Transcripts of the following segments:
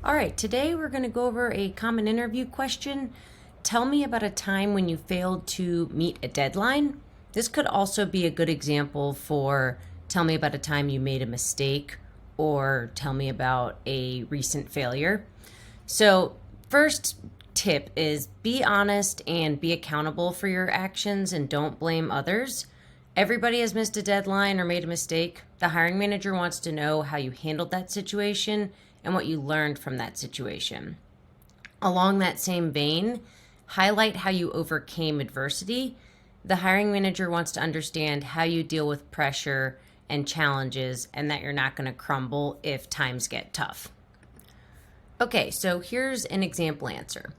All right, today we're going to go over a common interview question. Tell me about a time when you failed to meet a deadline. This could also be a good example for tell me about a time you made a mistake or tell me about a recent failure. So, first tip is be honest and be accountable for your actions and don't blame others. Everybody has missed a deadline or made a mistake. The hiring manager wants to know how you handled that situation and what you learned from that situation. Along that same vein, highlight how you overcame adversity. The hiring manager wants to understand how you deal with pressure and challenges and that you're not going to crumble if times get tough. Okay, so here's an example answer.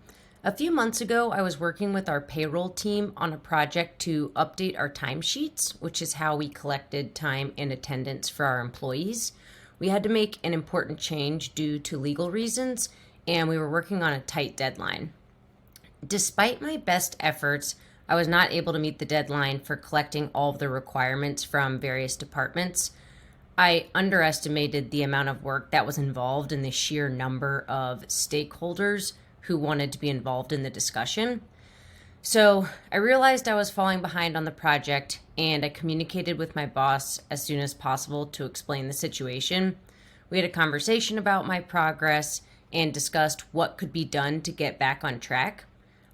A few months ago, I was working with our payroll team on a project to update our timesheets, which is how we collected time and attendance for our employees. We had to make an important change due to legal reasons, and we were working on a tight deadline. Despite my best efforts, I was not able to meet the deadline for collecting all of the requirements from various departments. I underestimated the amount of work that was involved in the sheer number of stakeholders who wanted to be involved in the discussion. So I realized I was falling behind on the project and I communicated with my boss as soon as possible to explain the situation. We had a conversation about my progress and discussed what could be done to get back on track.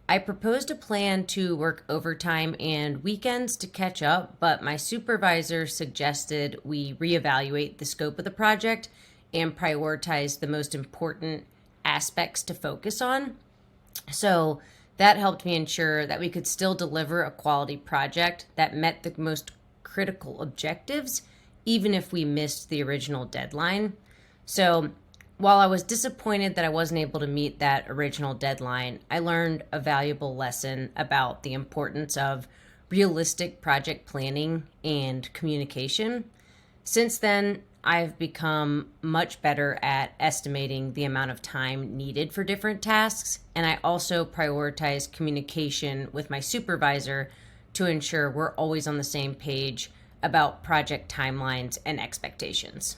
I proposed a plan to work overtime and weekends to catch up, but my supervisor suggested we reevaluate the scope of the project and prioritize the most important aspects to focus on. So that helped me ensure that we could still deliver a quality project that met the most critical objectives, even if we missed the original deadline. So while I was disappointed that I wasn't able to meet that original deadline, I learned a valuable lesson about the importance of realistic project planning and communication. Since then, I've become much better at estimating the amount of time needed for different tasks, and I also prioritize communication with my supervisor to ensure we're always on the same page about project timelines and expectations.